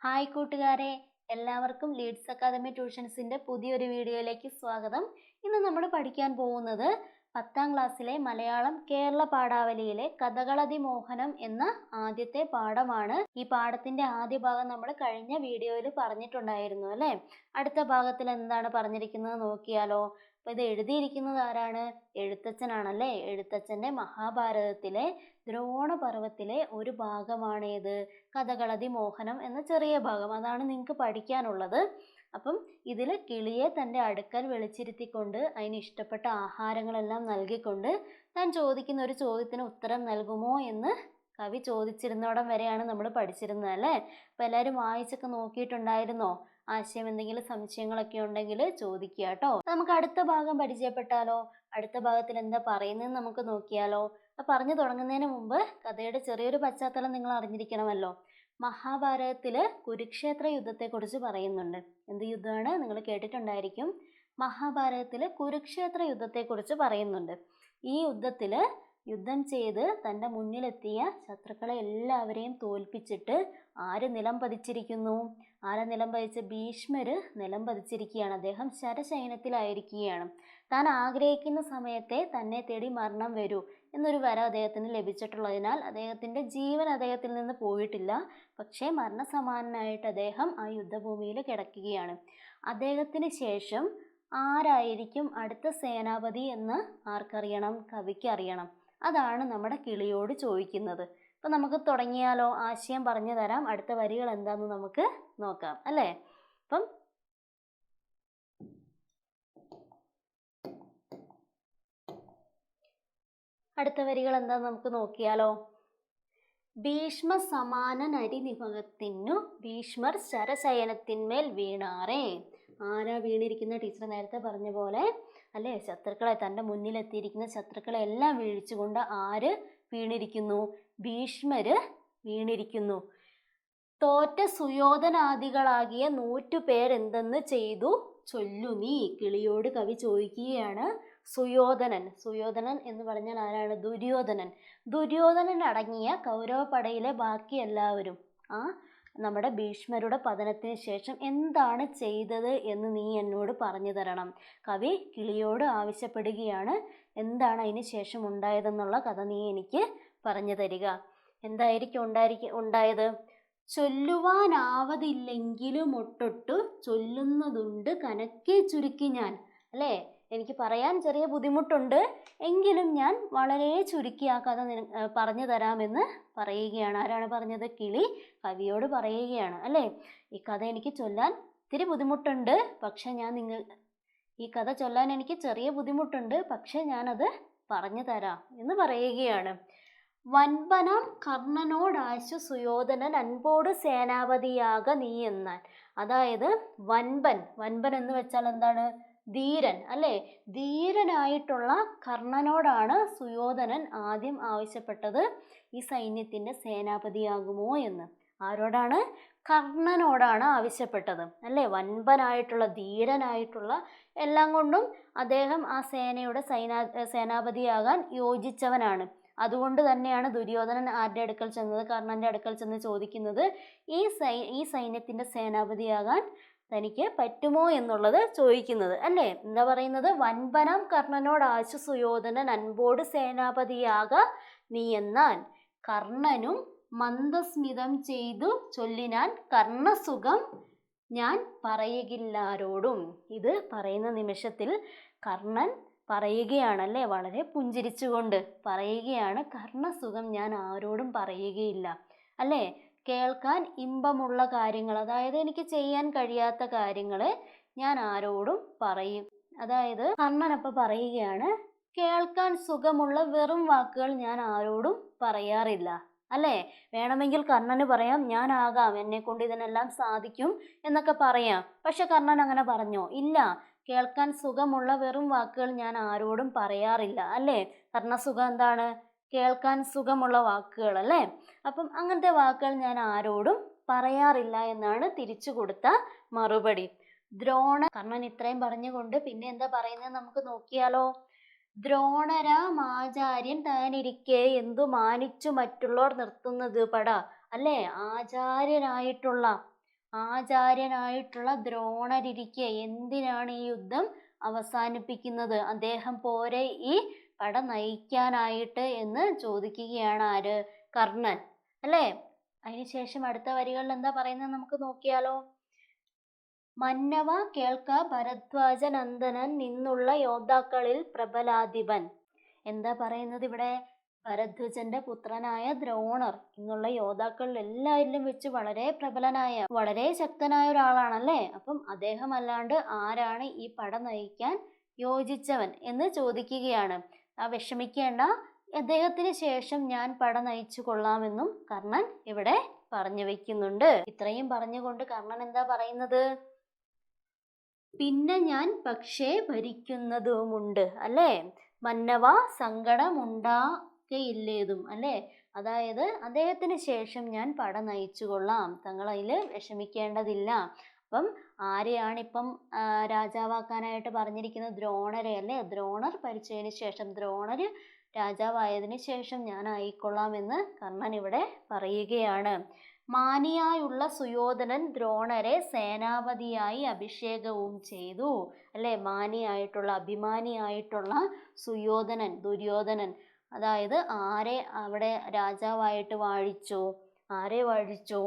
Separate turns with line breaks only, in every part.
Hi കൂട്ടുകാരെ, എല്ലാവർക്കും Leeds academy ട്യൂഷൻസിൻ്റെ പുതിയൊരു വീഡിയോയിലേക്ക് സ്വാഗതം. ഇന്ന് നമ്മൾ പഠിക്കാൻ പോകുന്നത് 10ാം ക്ലാസ്സിലെ മലയാളം കേരള പാഠാവലിയിലെ കഥകളതി മോഹനം എന്ന ആദ്യത്തെ പാഠമാണ്. ഈ പാഠത്തിൻ്റെ ആദ്യ ഭാഗം നമ്മൾ കഴിഞ്ഞ വീഡിയോയിൽ പറഞ്ഞിട്ടുണ്ടായിരുന്നു അല്ലേ? അടുത്ത ഭാഗത്തിൽ എന്താണ് പറഞ്ഞിരിക്കുന്നത് നോക്കിയാലോ? അപ്പോൾ ഇത് എഴുതിയിരിക്കുന്നത് ആരാണ്? എഴുത്തച്ഛനാണല്ലേ. എഴുത്തച്ഛൻ്റെ മഹാഭാരതത്തിലെ ദ്രോണപർവത്തിലെ ഒരു ഭാഗമാണേത്? കഥകളതി മോഹനം എന്ന ചെറിയ ഭാഗം. അതാണ് നിങ്ങൾക്ക് പഠിക്കാനുള്ളത്. അപ്പം ഇതിൽ കിളിയെ തൻ്റെ അടുക്കൽ വിളിച്ചിരുത്തിക്കൊണ്ട് അതിന് ഇഷ്ടപ്പെട്ട ആഹാരങ്ങളെല്ലാം നൽകിക്കൊണ്ട് താൻ ചോദിക്കുന്ന ഒരു ചോദ്യത്തിന് ഉത്തരം നൽകുമോ എന്ന് കവി ചോദിച്ചിരുന്നോടം വരെയാണ് നമ്മൾ പഠിച്ചിരുന്നത് അല്ലേ? അപ്പം എല്ലാവരും വായിച്ചൊക്കെ നോക്കിയിട്ടുണ്ടായിരുന്നോ? ആശയം എന്തെങ്കിലും സംശയങ്ങളൊക്കെ ഉണ്ടെങ്കിൽ ചോദിക്കുക കേട്ടോ. നമുക്ക് അടുത്ത ഭാഗം പരിചയപ്പെട്ടാലോ? അടുത്ത ഭാഗത്തിൽ എന്താ പറയുന്നതെന്ന് നമുക്ക് നോക്കിയാലോ? പറഞ്ഞു തുടങ്ങുന്നതിന് മുമ്പ് കഥയുടെ ചെറിയൊരു പശ്ചാത്തലം നിങ്ങൾ അറിഞ്ഞിരിക്കണമല്ലോ. മഹാഭാരതത്തില് കുരുക്ഷേത്ര യുദ്ധത്തെക്കുറിച്ച് പറയുന്നുണ്ട്. എന്ത് യുദ്ധമാണ്? നിങ്ങൾ കേട്ടിട്ടുണ്ടായിരിക്കും. മഹാഭാരതത്തില് കുരുക്ഷേത്ര യുദ്ധത്തെക്കുറിച്ച് പറയുന്നുണ്ട്. ഈ യുദ്ധത്തില് യുദ്ധം ചെയ്ത് തൻ്റെ മുന്നിലെത്തിയ ശത്രുക്കളെ എല്ലാവരെയും തോൽപ്പിച്ചിട്ട് ആര് നിലം പതിച്ചിരിക്കുന്നു? ആരെ നിലം പതിച്ച്? ഭീഷ്മര് നിലം പതിച്ചിരിക്കുകയാണ്. അദ്ദേഹം ശരശയനത്തിലായിരിക്കുകയാണ്. താൻ ആഗ്രഹിക്കുന്ന സമയത്തെ തന്നെ തേടി മരണം വരൂ എന്നൊരു വരം അദ്ദേഹത്തിന് ലഭിച്ചിട്ടുള്ളതിനാൽ അദ്ദേഹത്തിൻ്റെ ജീവൻ അദ്ദേഹത്തിൽ നിന്ന് പോയിട്ടില്ല. പക്ഷേ മരണസമാനനായിട്ട് അദ്ദേഹം ആ യുദ്ധഭൂമിയിൽ കിടക്കുകയാണ്. അദ്ദേഹത്തിന് ശേഷം ആരായിരിക്കും അടുത്ത സേനാപതി എന്ന് ആർക്കറിയണം? കവിക്ക് അറിയണം. അതാണ് നമ്മുടെ കിളിയോട് ചോദിക്കുന്നത്. അപ്പം നമുക്ക് തുടങ്ങിയാലോ? ആശയം പറഞ്ഞു തരാം. അടുത്ത വരികൾ എന്താണെന്ന് നമുക്ക് നോക്കാം അല്ലേ? അപ്പം അടുത്ത വരികൾ എന്താന്ന് നമുക്ക് നോക്കിയാലോ? ഭീഷ്മ സമാന നരിനിഭകത്തിനു ഭീഷ്മർ ശരശയനത്തിന്മേൽ വീണാറേ. ആരാ വീണിരിക്കുന്ന? ടീച്ചർ നേരത്തെ പറഞ്ഞ പോലെ അല്ലേ? ശത്രുക്കളെ, തൻ്റെ മുന്നിലെത്തിയിരിക്കുന്ന ശത്രുക്കളെ എല്ലാം വീഴിച്ചുകൊണ്ട് ആര് വീണിരിക്കുന്നു? ഭീഷ്മര് വീണിരിക്കുന്നു. തോറ്റ സുയോധനാദികളാകിയ 100 പേരെന്തെന്ന് ചെയ്തു ചൊല്ലു നീ. കിളിയോട് കവി ചോദിക്കുകയാണ്. സുയോധനൻ എന്ന് പറഞ്ഞാൽ ആരാണ്? ദുര്യോധനൻ. ദുര്യോധനൻ അടങ്ങിയ കൗരവപ്പടയിലെ ബാക്കി എല്ലാവരും നമ്മുടെ ഭീഷ്മരുടെ പതനത്തിന് ശേഷം എന്താണ് ചെയ്തത് എന്ന് നീ എന്നോട് പറഞ്ഞു തരണം. കവി കിളിയോട് ആവശ്യപ്പെടുകയാണ്. എന്താണ് അതിന് ശേഷം ഉണ്ടായതെന്നുള്ള കഥ നീ എനിക്ക് പറഞ്ഞു തരിക. എന്തായിരിക്കും ഉണ്ടായത്? ചൊല്ലുവാനാവതില്ലെങ്കിലും ഒട്ടൊട്ടു ചൊല്ലുന്നതുണ്ട് കനക്കെ ചുരുക്കി ഞാൻ. അല്ലേ? എനിക്ക് പറയാൻ ചെറിയ ബുദ്ധിമുട്ടുണ്ട്, എങ്കിലും ഞാൻ വളരെ ചുരുക്കി ആ കഥ പറഞ്ഞു തരാമെന്ന് പറയുകയാണ്. ആരാണ് പറഞ്ഞത്? കിളി കവിയോട് പറയുകയാണ് അല്ലേ? ഈ കഥ എനിക്ക് ചൊല്ലാൻ ഇത്തിരി ബുദ്ധിമുട്ടുണ്ട്, പക്ഷെ ഈ കഥ ചൊല്ലാൻ എനിക്ക് ചെറിയ ബുദ്ധിമുട്ടുണ്ട്, പക്ഷെ ഞാനത് പറഞ്ഞു തരാം എന്ന് പറയുകയാണ്. വൻപനം കർണനോടാശു സുയോധനൻ അൻപോട് സേനാപതിയാക നീ എന്നാൽ. അതായത് വൻപൻ എന്ന് വെച്ചാൽ എന്താണ്? ധീരൻ അല്ലേ? ധീരനായിട്ടുള്ള കർണനോടാണ് സുയോധനൻ ആദ്യം ആവശ്യപ്പെട്ടത് ഈ സൈന്യത്തിൻ്റെ സേനാപതിയാകുമോ എന്ന്. ആരോടാണ്? കർണനോടാണ് ആവശ്യപ്പെട്ടത് അല്ലേ? വൻപനായിട്ടുള്ള, ധീരനായിട്ടുള്ള, എല്ലാം കൊണ്ടും അദ്ദേഹം ആ സേനയുടെ സേനാപതിയാകാൻ യോജിച്ചവനാണ്. അതുകൊണ്ട് തന്നെയാണ് ദുര്യോധനൻ ആരുടെ അടുക്കൽ ചെന്നത്? കർണൻ്റെ അടുക്കൽ ചെന്ന് ചോദിക്കുന്നത് ഈ സൈന്യത്തിൻ്റെ സേനാപതിയാകാൻ തനിക്ക് പറ്റുമോ എന്നുള്ളത് ചോദിക്കുന്നത് അല്ലേ? എന്താ പറയുന്നത്? വൻപനം കർണനോട് ആശു സുയോധനൻ അൻപോട് സേനാപതിയാക നീ എന്നാൽ. കർണനും മന്ദസ്മിതം ചെയ്തു ചൊല്ലിനാൻ കർണസുഖം ഞാൻ പറയുകില്ലാരോടും. ഇത് പറയുന്ന നിമിഷത്തിൽ കർണൻ പറയുകയാണല്ലേ, വളരെ പുഞ്ചിരിച്ചുകൊണ്ട് പറയുകയാണ്, കർണസുഖം ഞാൻ ആരോടും പറയുകയില്ല അല്ലേ? കേൾക്കാൻ ഇമ്പമുള്ള കാര്യങ്ങൾ, അതായത് എനിക്ക് ചെയ്യാൻ കഴിയാത്ത കാര്യങ്ങൾ ഞാൻ ആരോടും പറയും. അതായത് കർണനപ്പം പറയുകയാണ്, കേൾക്കാൻ സുഖമുള്ള വെറും വാക്കുകൾ ഞാൻ ആരോടും പറയാറില്ല അല്ലേ? വേണമെങ്കിൽ കർണന് പറയാം, ഞാനാകാം, എന്നെ കൊണ്ട് ഇതിനെല്ലാം സാധിക്കും എന്നൊക്കെ പറയാം. പക്ഷെ കർണൻ അങ്ങനെ പറഞ്ഞോ? ഇല്ല. കേൾക്കാൻ സുഖമുള്ള വെറും വാക്കുകൾ ഞാൻ ആരോടും പറയാറില്ല അല്ലേ? കർണസുഖം എന്താണ്? കേൾക്കാൻ സുഖമുള്ള വാക്കുകൾ അല്ലേ? അപ്പം അങ്ങനത്തെ വാക്കുകൾ ഞാൻ ആരോടും പറയാറില്ല എന്നാണ് തിരിച്ചു കൊടുത്ത മറുപടി. കർണൻ ഇത്രയും പറഞ്ഞുകൊണ്ട് പിന്നെ എന്താ പറയുന്നത് നമുക്ക് നോക്കിയാലോ? ദ്രോണരാമാചാര്യൻ താനിരിക്കെ എന്തു മാനിച്ചു മറ്റുള്ളവർ നിർത്തുന്നത് പട അല്ലേ? ആചാര്യനായിട്ടുള്ള ആചാര്യനായിട്ടുള്ള ദ്രോണരിരിക്കെ എന്തിനാണ് ഈ യുദ്ധം അവസാനിപ്പിക്കുന്നത്? അദ്ദേഹം പോരെ ഈ പട നയിക്കാനായിട്ട് എന്ന് ചോദിക്കുകയാണ് ആര്? കർണൻ, അല്ലേ? അതിനുശേഷം അടുത്ത വരികളിൽ എന്താ പറയുന്നത് നമുക്ക് നോക്കിയാലോ. മന്നവ കേൾക്ക, ഭരദ്വാജ നന്ദനൻ നിന്നുള്ള യോദ്ധാക്കളിൽ പ്രബലാധിപൻ. എന്താ പറയുന്നത് ഇവിടെ? ഭരദ്വാജന്റെ പുത്രനായ ദ്രോണർ എന്നുള്ള യോദ്ധാക്കളിൽ എല്ലാവരിലും വെച്ച് വളരെ പ്രബലനായ, വളരെ ശക്തനായ ഒരാളാണല്ലേ. അപ്പം അദ്ദേഹം അല്ലാണ്ട് ആരാണ് ഈ പട നയിക്കാൻ യോജിച്ചവൻ എന്ന് ചോദിക്കുകയാണ്. വിഷമിക്കേണ്ട, അദ്ദേഹത്തിന് ശേഷം ഞാൻ പട നയിച്ചു കൊള്ളാമെന്നും കർണൻ ഇവിടെ പറഞ്ഞു വെക്കുന്നുണ്ട്. ഇത്രയും പറഞ്ഞുകൊണ്ട് കർണൻ എന്താ പറയുന്നത്? പിന്നെ ഞാൻ പക്ഷേ ഭരിക്കുന്നതുമുണ്ട്, അല്ലേ? മന്നവ സങ്കടമുണ്ടാകയില്ലേതും, അല്ലേ? അതായത് അദ്ദേഹത്തിന് ശേഷം ഞാൻ പട നയിച്ചു കൊള്ളാം, തങ്ങൾ അതിൽ വിഷമിക്കേണ്ടതില്ല. അപ്പം ആരെയാണിപ്പം രാജാവാക്കാനായിട്ട് പറഞ്ഞിരിക്കുന്നത്? ദ്രോണരെ, അല്ലേ? ദ്രോണർ ഭരിച്ചതിന് ശേഷം, ദ്രോണർ രാജാവായതിനു ശേഷം ഞാൻ ആയിക്കൊള്ളാമെന്ന് കർണൻ ഇവിടെ പറയുകയാണ്. മാനിയായുള്ള സുയോധനൻ ദ്രോണരെ സേനാപതിയായി അഭിഷേകവും ചെയ്തു, അല്ലെ? മാനിയായിട്ടുള്ള, അഭിമാനിയായിട്ടുള്ള സുയോധനൻ, ദുര്യോധനൻ, അതായത് ആരെ അവിടെ രാജാവായിട്ട് വാഴിച്ചു? ആരെ വാഴിച്ചു?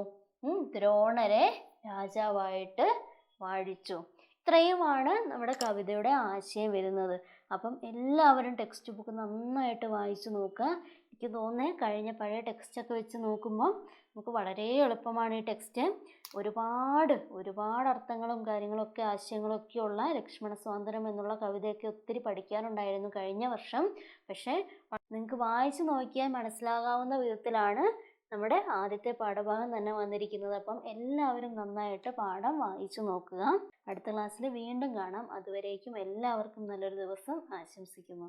ദ്രോണരെ രാജാവായിട്ട് വാഴിച്ചു. ഇത്രയുമാണ് നമ്മുടെ കവിതയുടെ ആശയം വരുന്നത്. അപ്പം എല്ലാവരും ടെക്സ്റ്റ് ബുക്ക് നന്നായിട്ട് വായിച്ചു നോക്കുക. എനിക്ക് തോന്നുന്നത് കഴിഞ്ഞ പഴയ ടെക്സ്റ്റൊക്കെ വെച്ച് നോക്കുമ്പോൾ നമുക്ക് വളരെ എളുപ്പമാണ് ഈ ടെക്സ്റ്റ്. ഒരുപാട് അർത്ഥങ്ങളും കാര്യങ്ങളൊക്കെ ആശയങ്ങളൊക്കെ ഉള്ള ലക്ഷ്മണ സ്വാതന്ത്ര്യം എന്നുള്ള കവിതയൊക്കെ ഒത്തിരി പഠിക്കാനുണ്ടായിരുന്നു കഴിഞ്ഞ വർഷം. പക്ഷേ നിങ്ങൾക്ക് വായിച്ചു നോക്കിയാൽ മനസ്സിലാകാവുന്ന വിധത്തിലാണ് നമ്മുടെ ആദ്യത്തെ പാഠഭാഗം തന്നെ വന്നിരിക്കുന്നത്. അപ്പം എല്ലാവരും നന്നായിട്ട് പാഠം വായിച്ചു നോക്കുക. അടുത്ത ക്ലാസ്സിൽ വീണ്ടും കാണാം. അതുവരേക്കും എല്ലാവർക്കും നല്ലൊരു ദിവസം ആശംസിക്കുന്നു.